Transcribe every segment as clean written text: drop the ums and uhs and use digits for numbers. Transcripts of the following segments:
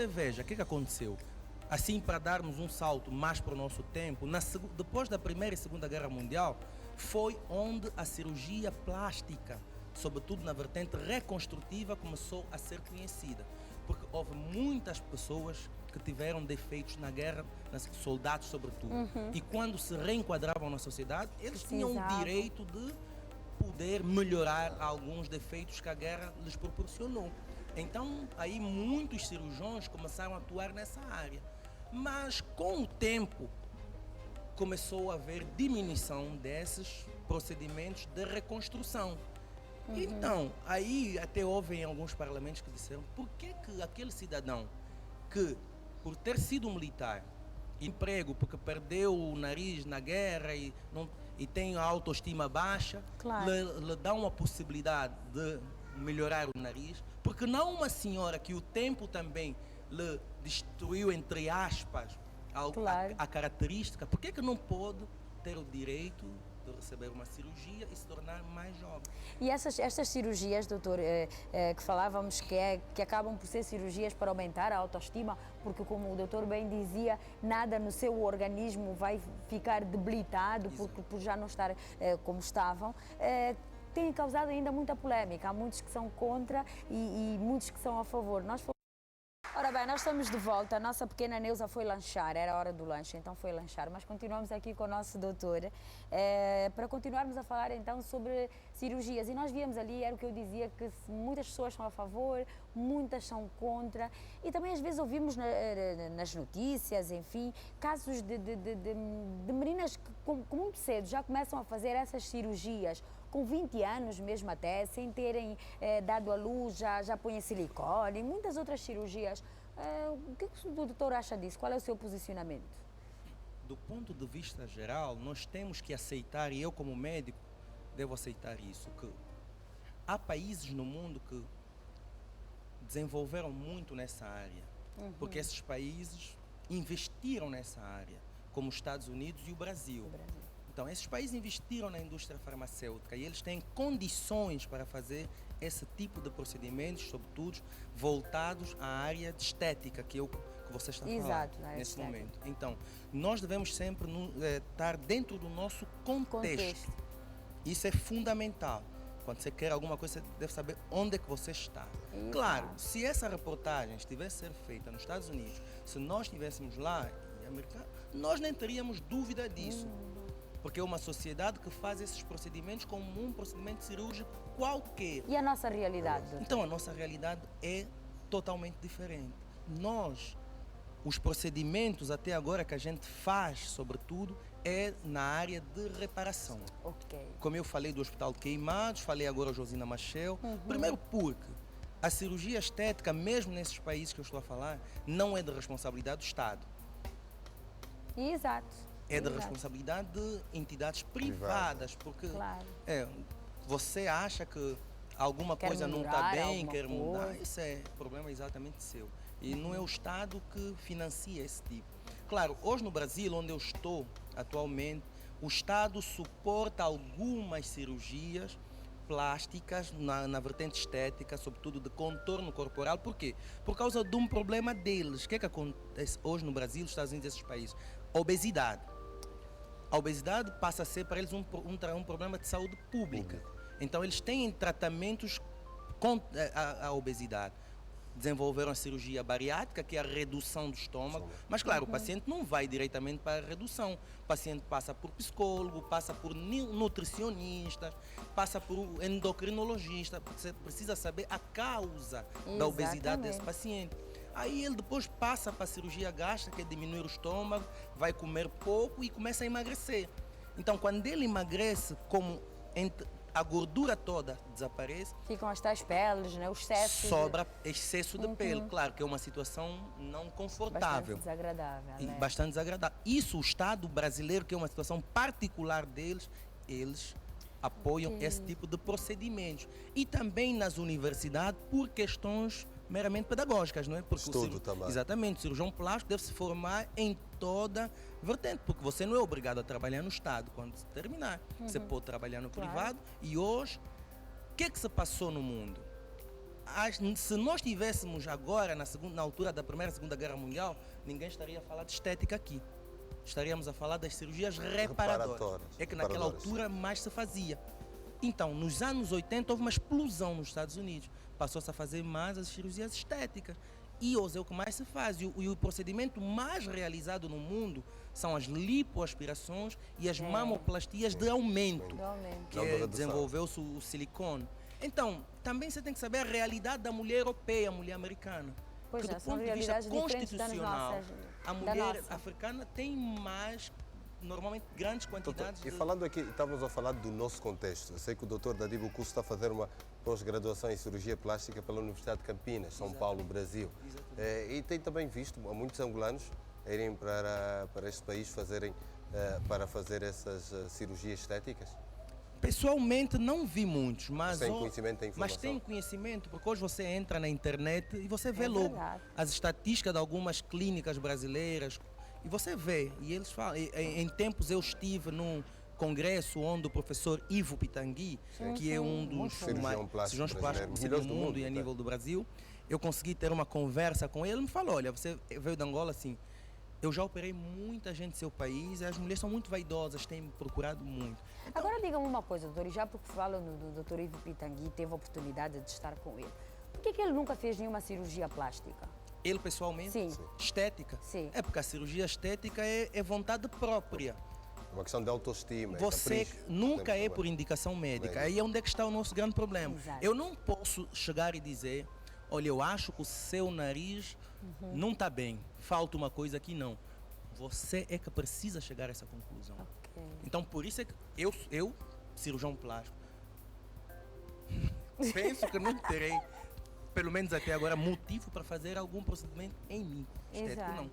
Veja, o que aconteceu? Assim, para darmos um salto mais para o nosso tempo, depois da Primeira e Segunda Guerra Mundial, foi onde a cirurgia plástica, sobretudo na vertente reconstrutiva, começou a ser conhecida. Porque houve muitas pessoas que tiveram defeitos na guerra, soldados sobretudo. E quando se reenquadravam na sociedade, eles tinham o direito de poder melhorar alguns defeitos que a guerra lhes proporcionou. Então, aí muitos cirurgiões começaram a atuar nessa área. Mas, com o tempo, começou a haver diminuição desses procedimentos de reconstrução. Então, aí até houve em alguns parlamentos que disseram por que aquele cidadão que, por ter sido militar, emprego, porque perdeu o nariz na guerra e tem a autoestima baixa, claro, lhe dá uma possibilidade de melhorar o nariz, porque não uma senhora que o tempo também lhe destruiu, entre aspas, claro, a característica, por que não pode ter o direito de receber uma cirurgia e se tornar mais jovem? E estas cirurgias, doutor, que falávamos que acabam por ser cirurgias para aumentar a autoestima, porque como o doutor bem dizia, nada no seu organismo vai ficar debilitado por já não estar como estavam, tem causado ainda muita polêmica. Há muitos que são contra e muitos que são a favor. Ora bem, nós estamos de volta. A nossa pequena Neuza foi lanchar, era a hora do lanche, então foi lanchar. Mas continuamos aqui com o nosso doutor para continuarmos a falar então sobre cirurgias. E nós víamos ali, era o que eu dizia, que muitas pessoas são a favor, muitas são contra. E também às vezes ouvimos nas notícias, enfim, casos de meninas que com muito cedo já começam a fazer essas cirurgias, com 20 anos mesmo até, sem terem dado à luz, já põem silicone e muitas outras cirurgias. O que o doutor acha disso? Qual é o seu posicionamento? Do ponto de vista geral, nós temos que aceitar, e eu como médico devo aceitar isso, que há países no mundo que desenvolveram muito nessa área, porque esses países investiram nessa área, como os Estados Unidos e o Brasil. Então, esses países investiram na indústria farmacêutica e eles têm condições para fazer esse tipo de procedimentos, sobretudo voltados à área de estética que você está falando nesse momento. Então, nós devemos sempre estar dentro do nosso contexto. Isso é fundamental. Quando você quer alguma coisa, você deve saber onde é que você está. Exato. Claro, se essa reportagem estivesse a ser feita nos Estados Unidos, se nós estivéssemos lá, nós nem teríamos dúvida disso. Porque é uma sociedade que faz esses procedimentos como um procedimento cirúrgico qualquer. E a nossa realidade? Então, a nossa realidade é totalmente diferente. Os procedimentos até agora que a gente faz, sobretudo, é na área de reparação. Como eu falei do Hospital de Queimados, falei agora a Josina Machel. Primeiro porque a cirurgia estética, mesmo nesses países que eu estou a falar, não é de responsabilidade do Estado. Exato. É da responsabilidade de entidades privadas, porque você acha que alguma coisa não está bem, quer mudar, isso é problema exatamente seu. E não é o Estado que financia esse tipo. Claro, hoje no Brasil, onde eu estou atualmente, o Estado suporta algumas cirurgias plásticas na vertente estética, sobretudo de contorno corporal. Por quê? Por causa de um problema deles. O que é que acontece hoje no Brasil, nos Estados Unidos e esses países? Obesidade. A obesidade passa a ser para eles um problema de saúde pública. Então, eles têm tratamentos contra a obesidade. Desenvolveram a cirurgia bariátrica, que é a redução do estômago. Mas, claro, o paciente não vai diretamente para a redução. O paciente passa por psicólogo, passa por nutricionistas, passa por endocrinologista. Você precisa saber a causa da obesidade desse paciente. Aí ele depois passa para a cirurgia gástrica, que é diminuir o estômago, vai comer pouco e começa a emagrecer. Então, quando ele emagrece, como a gordura toda desaparece, ficam as tais peles, né? O excesso. Sobra excesso de pele. Claro que é uma situação não confortável. Bastante desagradável. Bastante desagradável. Isso, o Estado brasileiro, que é uma situação particular deles, eles apoiam esse tipo de procedimentos. E também nas universidades, por questões meramente pedagógicas, não é? Porque exatamente, o cirurgião plástico deve se formar em toda vertente, porque você não é obrigado a trabalhar no Estado quando se terminar. Você pode trabalhar no privado. E hoje, o que é que se passou no mundo? Se nós tivéssemos agora, na altura da Primeira e Segunda Guerra Mundial, ninguém estaria a falar de estética aqui. Estaríamos a falar das cirurgias reparadoras. É que naquela altura mais se fazia. Então, nos anos 80 houve uma explosão nos Estados Unidos. Passou-se a fazer mais as cirurgias estéticas. E hoje é o que mais se faz. E o procedimento mais realizado no mundo são as lipoaspirações e as mamoplastias de aumento. Que desenvolveu-se o silicone. Então, também você tem que saber a realidade da mulher europeia, a mulher americana. Pois que é, do são ponto de vista constitucional, a mulher africana tem mais, normalmente, grandes quantidades. E falando aqui, estávamos a falar do nosso contexto. Eu sei que o Dr. Dadibo Cusso está a fazer uma pós-graduação em cirurgia plástica pela Universidade de Campinas, São Paulo, Brasil. E tem também visto muitos angolanos irem para este país para fazer essas cirurgias estéticas. Pessoalmente não vi muitos, mas tem conhecimento, tem informação. Mas tem conhecimento, porque hoje você entra na internet e você vê logo as estatísticas de algumas clínicas brasileiras e você vê, e eles falam, em tempos eu estive num congresso onde o professor Ivo Pitangui, que é um dos cirurgiões plásticos do mundo e a nível do Brasil, eu consegui ter uma conversa com ele, ele me falou, olha, você veio de Angola assim, eu já operei muita gente do seu país e as mulheres são muito vaidosas, têm me procurado muito. Então, agora diga-me uma coisa, doutor, e já porque falam do Dr. Ivo Pitangui, teve a oportunidade de estar com ele. Por que ele nunca fez nenhuma cirurgia plástica? Ele pessoalmente? Sim. Estética? Sim. É porque a cirurgia estética é vontade própria. É uma questão de autoestima. Você nunca é por indicação médica. Aí é onde é que está o nosso grande problema. Exato. Eu não posso chegar e dizer, olha, eu acho que o seu nariz não está bem, falta uma coisa aqui, não. Você é que precisa chegar a essa conclusão. Okay. Então, por isso é que eu cirurgião plástico, penso que não terei, pelo menos até agora, motivo para fazer algum procedimento em mim. Estético, não.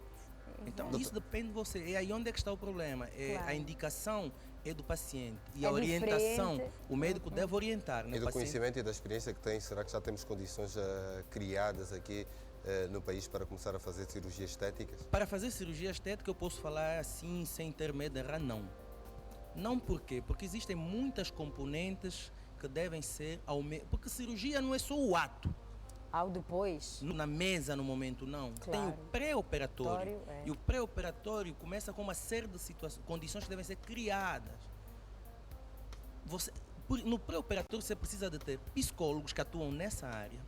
Então, isso depende de você. E aí onde é que está o problema? A indicação é do paciente. E a orientação, diferente. O médico deve orientar. E do conhecimento e da experiência que tem, será que já temos condições criadas aqui no país para começar a fazer cirurgias estéticas? Para fazer cirurgia estética eu posso falar assim, sem ter medo de errar, não. Não por quê? Porque existem muitas componentes que devem ser porque cirurgia não é só o ato. Ao depois? Na mesa, no momento, não. Claro. Tem o pré-operatório. E o pré-operatório começa com uma série de condições que devem ser criadas. No pré-operatório você precisa de ter psicólogos que atuam nessa área.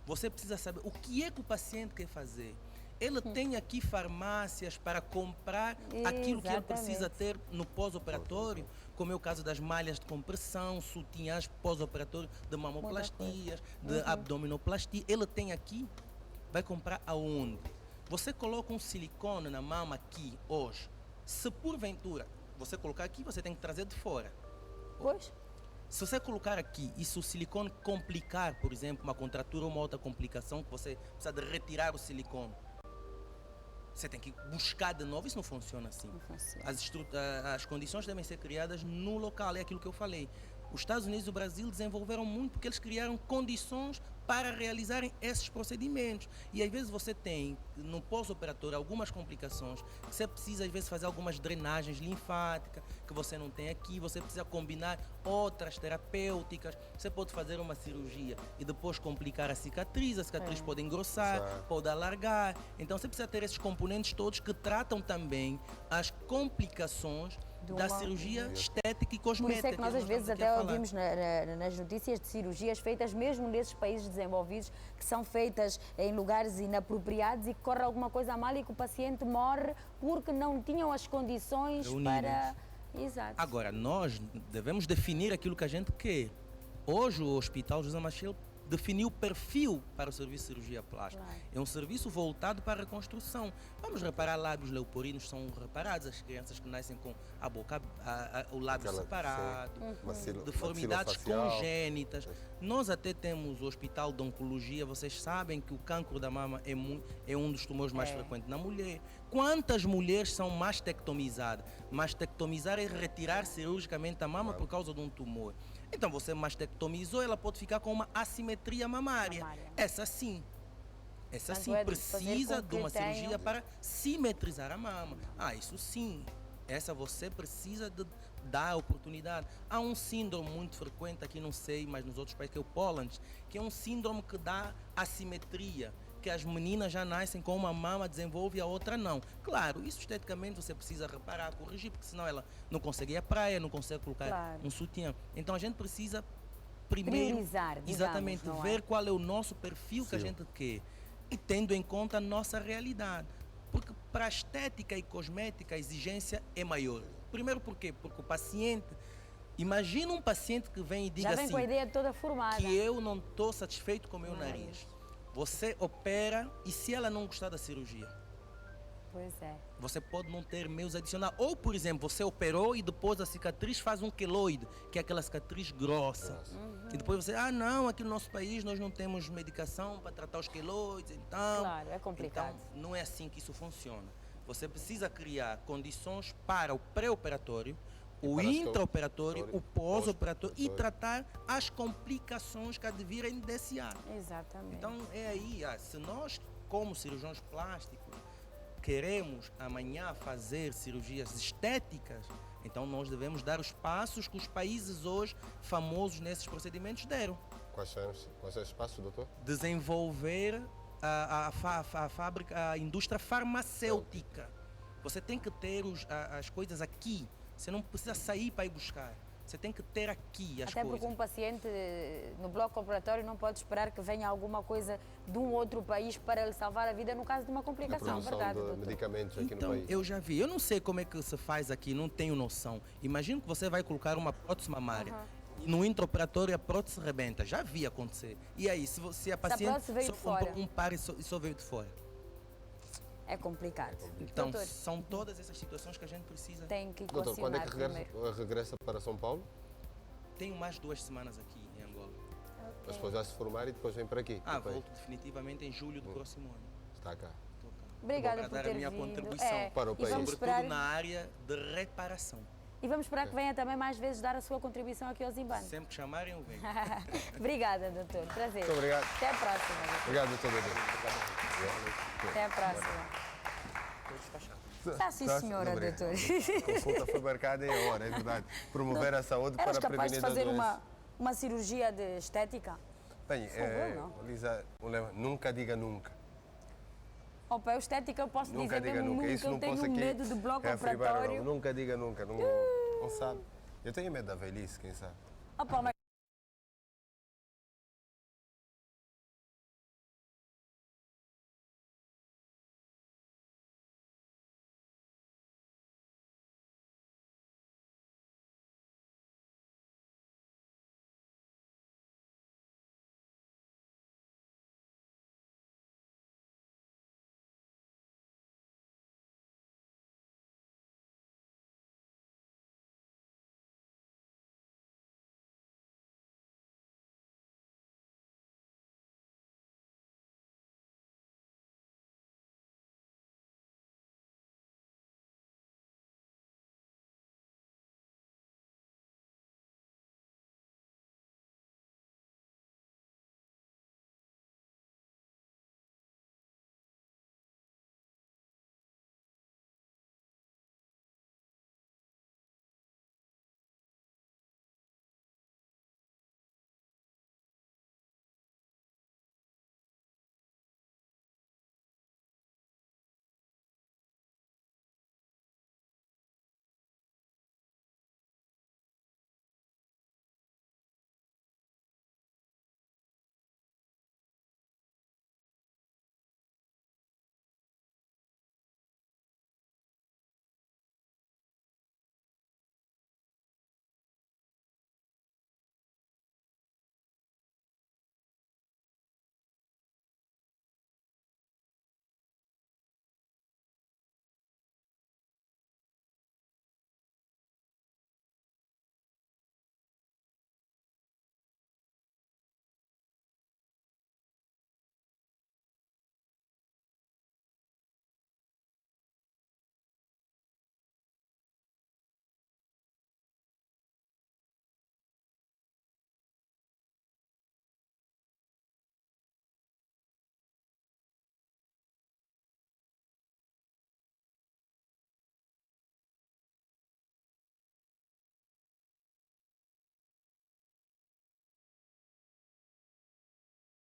Você precisa saber o que é que o paciente quer fazer. Ele tem aqui farmácias para comprar aquilo que ele precisa ter no pós-operatório, como é o caso das malhas de compressão, sutiãs pós-operatório, de mamoplastias, de abdominoplastia. Ele tem aqui, vai comprar aonde? Você coloca um silicone na mama aqui, hoje. Se porventura você colocar aqui, você tem que trazer de fora. Pois. Se você colocar aqui e se o silicone complicar, por exemplo, uma contratura ou uma outra complicação, que você precisa de retirar o silicone, você tem que buscar de novo, isso não funciona assim. Não funciona. As condições devem ser criadas no local, é aquilo que eu falei. Os Estados Unidos e o Brasil desenvolveram muito porque eles criaram condições para realizarem esses procedimentos. E às vezes você tem, no pós-operatório, algumas complicações, que você precisa às vezes fazer algumas drenagens linfáticas, que você não tem aqui, você precisa combinar outras terapêuticas, você pode fazer uma cirurgia e depois complicar a cicatriz pode engrossar, pode alargar. Então você precisa ter esses componentes todos que tratam também as complicações da cirurgia estética e cosmética. Por isso é que nós às vezes até ouvimos nas notícias de cirurgias feitas mesmo nesses países desenvolvidos, que são feitas em lugares inapropriados e que corre alguma coisa mal e que o paciente morre porque não tinham as condições para... Exato. Agora, nós devemos definir aquilo que a gente quer. Hoje o Hospital José Machel definiu o perfil para o serviço de cirurgia plástica. Claro. É um serviço voltado para a reconstrução. Vamos reparar lábios leoporinos, são reparados as crianças que nascem com a boca, o lábio separado, deformidades congênitas. Nós até temos o Hospital de Oncologia, vocês sabem que o cancro da mama é um dos tumores mais frequentes na mulher. Quantas mulheres são mastectomizadas? Mastectomizar é retirar cirurgicamente a mama por causa de um tumor. Então você mastectomizou, ela pode ficar com uma assimetria mamária. Essa sim precisa de uma cirurgia para simetrizar a mama. Isso sim. Essa você precisa de dá oportunidade. Há um síndrome muito frequente aqui, não sei, mas nos outros países, que é o Poland, que é um síndrome que dá assimetria, que as meninas já nascem com uma mama, desenvolve e a outra não. Claro, isso esteticamente você precisa reparar, corrigir, porque senão ela não consegue ir à praia, não consegue colocar um sutiã. Então a gente precisa primeiro, priorizar, digamos, exatamente, não é? ver qual é o nosso perfil que a gente quer e tendo em conta a nossa realidade. Porque para a estética e cosmética a exigência é maior. Primeiro por quê? Porque o paciente, imagina um paciente que vem e diga Já vem assim, com a ideia toda formada. que eu não estou satisfeito com o meu nariz. Você opera e se ela não gostar da cirurgia? Pois é. Você pode não ter meios adicionais. Ou, por exemplo, você operou e depois a cicatriz faz um queloide, que é aquela cicatriz grossa. E depois você, não, aqui no nosso país nós não temos medicação para tratar os queloides, então... Claro, é complicado. Então, não é assim que isso funciona. Você precisa criar condições para o pré-operatório, o intraoperatório, o pós-operatório e tratar as complicações que advirem desse ato. Exatamente. Então, é aí, se nós, como cirurgiões plásticos, queremos amanhã fazer cirurgias estéticas, então nós devemos dar os passos que os países hoje famosos nesses procedimentos deram. Quais são os passos, doutor? Desenvolver a fábrica, a indústria farmacêutica. Você tem que ter as coisas aqui. Você não precisa sair para ir buscar. Você tem que ter aqui as Até coisas. porque um paciente no bloco operatório não pode esperar que venha alguma coisa de um outro país para lhe salvar a vida no caso de uma complicação, verdade, de doutor? medicamentos aqui Então, no país. eu já vi. Eu não sei como é que se faz aqui, não tenho noção. Imagino que você vai colocar uma prótese mamária. E no intraoperatório a prótese rebenta. Já vi acontecer. E aí, se a paciente prótese veio de fora. um par e só veio de fora? É complicado. Então, Doutor, são todas essas situações que a gente precisa... tem que Doutor, quando é equacionar que primeiro. regressa para São Paulo? Tenho mais 2 semanas aqui em Angola. Mas depois vai se formar e depois vem para aqui. Volto definitivamente em julho do próximo ano. Está cá. Estou cá. Obrigada Para por dar ter a minha vindo. contribuição para o e país. vamos sobretudo esperar, na área de reparação. e vamos esperar que venha também mais vezes dar a sua contribuição aqui ao Zimbabwe. Sempre que chamarem, eu venho. Obrigada, doutor. Prazer. Muito obrigado. Até a próxima. Doutor. Obrigado, doutor. Até a próxima. Estou despachado. Está sim, senhora, Obrigado. doutor. A consulta foi marcada em hora, é verdade. Promover a saúde Eras para capaz de prevenir a fazer doença. uma cirurgia de estética? Bem, não. Lisa, nunca diga nunca. Opa, eu estética eu posso Nunca dizer diga mesmo nunca. nunca. Isso Eu não tenho posso aqui medo de bloco reafirmar, operatório. não. Nunca diga nunca. Não sabe. Eu tenho medo da velhice, quem sabe. Opa, mas